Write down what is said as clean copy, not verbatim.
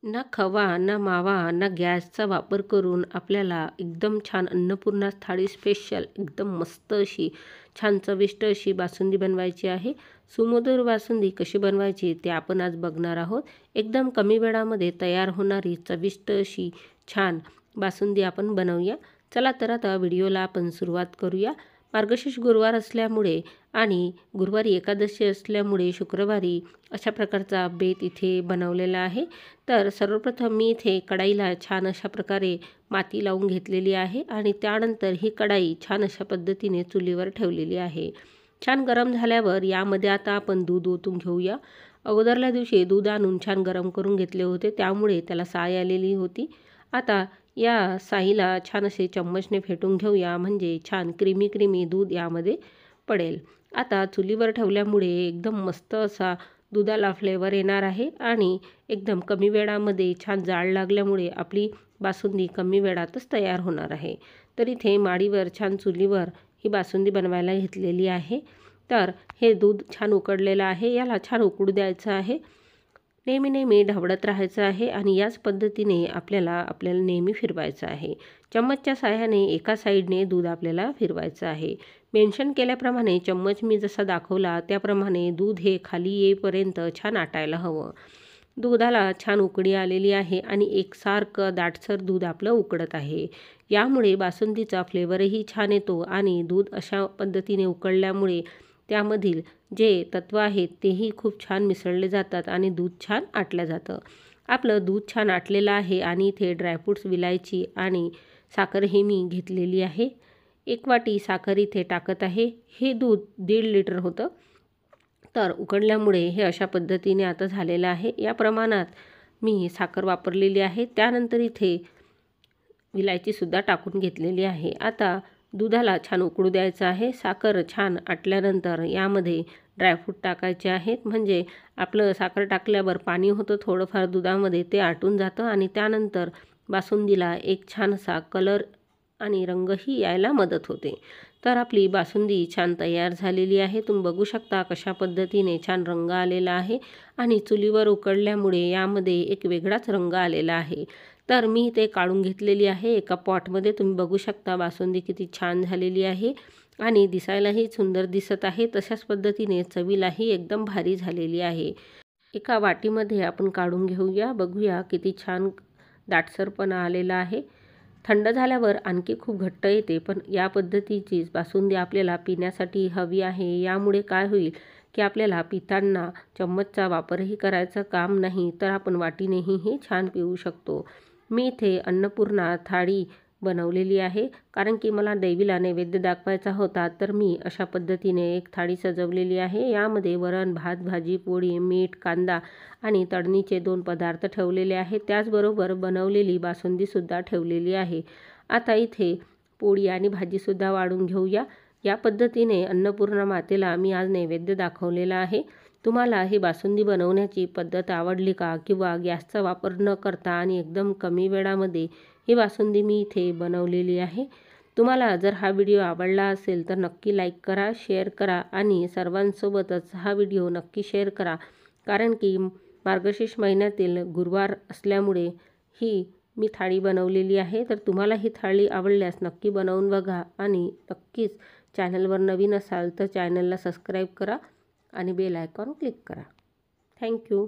ना खवा ना मावा ना गॅसचा वापर करून आपल्याला एकदम छान अन्नपूर्णा थाळी स्पेशल एकदम मस्त अशी छान चविष्ट अशी बासुंदी बनवायची आहे। सुमधुर बासुंदी कशी बनवायची ते आपण आज बघणार आहोत। एकदम कमी वेळामध्ये तयार होणारी चविष्ट अशी छान बासुंदी आपण बनवूया। चला तर आता व्हिडिओला आपण सुरुवात करूया। मार्गशीर्ष गुरुवार असल्यामुळे आणि गुरुवारी एकादशी असल्यामुळे शुक्रवारी अशा प्रकारचा बेत इथे बनवलेला आहे। तर सर्वप्रथम मी इथे कढईला छान अशा प्रकारे माती लावून घेतलेली आहे आणि त्यानंतर ही कढई छान अशा पद्धतीने चुलीवर ठेवलेली आहे। छान गरम झाल्यावर यामध्ये आता आपण दूध ओतून घेऊया। अगोदरल्या दिवशी दूध आणून छान गरम करून घेतले होते, त्यामुळे त्याला साय आलेली होती। आता या साईला छान असे चम्मचने फेटून घेऊया, म्हणजे छान क्रीमी दूध यामध्ये पडेल। आता चुलीवर ठेवल्यामुळे एकदम मस्त असा दुधाला फ्लेवर येणार आहे आणि एकदम कमी वेळामध्ये छान जाळ लागल्यामुळे आपली बासुंदी कमी वेळातच तयार होणार आहे। तर इथे माडीवर छान चुलीवर ही बासुंदी बनवायला घेतलेली आहे। तर हे दूध छान उकळलेलं आहे, याला छान उकळू द्यायचं आहे। नेहमी ढवळत राहायचं आहे आणि याच पद्धतीने आपल्याला नेहमी फिरवायचं आहे। चम्मचच्या साहाय्याने एका साईडने दूध आपल्याला फिरवायचं आहे। मेन्शन केल्याप्रमाणे चम्मच मी जसा दाखवला त्याप्रमाणे दूध हे खाली येईपर्यंत छान आटायला हवं। दुधाला छान उकळी आलेली आहे आणि एकसारखं दाटसर दूध आपलं उकळत आहे। यामुळे बासुंदीचा फ्लेवरही छान येतो आणि दूध अशा पद्धतीने उकळल्यामुळे त्यामधील जे तत्व आहेत तेही खूप छान मिसळले जातात आणि दूध छान आटलं जातं। आपलं दूध छान आटलेलं आहे आणि इथे ड्रायफ्रूट्स, विलायची आणि साखर ही मी घेतलेली आहे। 1 वाटी साखर इथे टाकत आहे। हे दूध 1.5 लिटर होतं, तर उकळल्यामुळे हे अशा पद्धतीने आता झालेलं आहे। या प्रमाणात मी साखर वापरलेली आहे। त्यानंतर इथे विलायचीसुद्धा टाकून घेतलेली आहे। आता दुधाला छान उकळू द्यायचं आहे। साखर छान आटल्यानंतर यामध्ये ड्रायफ्रूट टाकायचे आहेत, म्हणजे आपलं साखर टाकल्यावर पाणी होतं थोडंफार दुधामध्ये, ते आटून जातं आणि त्यानंतर बासुंदीला एक छान असा कलर आणि रंगही यायला मदत होते। तर आपली बासुंदी छान तयार झालेली आहे। तुम्ही बघू शकता कशा पद्धतीने छान रंग आलेला आहे आणि चुलीवर उकळल्यामुळे यामध्ये एक वेगळाच रंग आलेला आहे। तर मी ते काढून घेतलेली आहे एका पॉटमध्ये। तुम्ही बघू शकता बासुंदी किती छान झालेली आहे आणि दिसायलाही सुंदर दिसत आहे, तशाच पद्धतीने चवीलाही एकदम भारी झालेली आहे। एका वाटीमध्ये आपण काढून घेऊया, बघूया किती छान दाटसरपणा आलेला आहे। थंड झाल्यावर आणखी खूप घट्ट येते, पण या पद्धतीचीच बासुंदी आपल्याला पिण्यासाठी हवी आहे। यामुळे काय होईल की आपल्याला पिताना चम्मचचा वापरही करायचं काम नाही, तर आपण वाटीनेही हे छान पिऊ शकतो। मी इथे अन्नपूर्णा थाळी बनवलेली आहे, कारण की मला देवीला नैवेद्य दाखवायचा होता, तर मी अशा पद्धतीने एक थाळी सजवलेली आहे। यामध्ये वरण, भात, भाजी, पोळी, मीठ, कांदा आणि तळणीचे 2 पदार्थ ठेवलेले आहेत। त्याचबरोबर बनवलेली बासुंदीसुद्धा ठेवलेली आहे। आता इथे पोळी आणि भाजीसुद्धा वाढून घेऊया। या पद्धतीने अन्नपूर्णा मातेला मी आज नैवेद्य दाखवलेला आहे। तुम्हाला ही बासुंदी बनवण्याची पद्धत आवडली का, किंवा गॅसचा वापर न करता आणि एकदम कमी वेळामध्ये ही बासुंदी मी इथे बनवलेली आहे। तुम्हाला जर हा व्हिडिओ आवडला असेल तर नक्की लाईक करा, शेअर करा आणि सर्वांसोबतच हा व्हिडिओ नक्की शेअर करा, कारण की मार्गशीर्ष महिन्यातील गुरुवार असल्यामुळे ही मी थाळी बनवलेली आहे। तर तुम्हाला ही थाळी आवडल्यास नक्की बनवून बघा आणि नक्कीच चॅनलवर नवीन असाल तर चॅनलला सबस्क्राईब करा आणि बेल आयकॉन क्लिक करा। थँक्यू।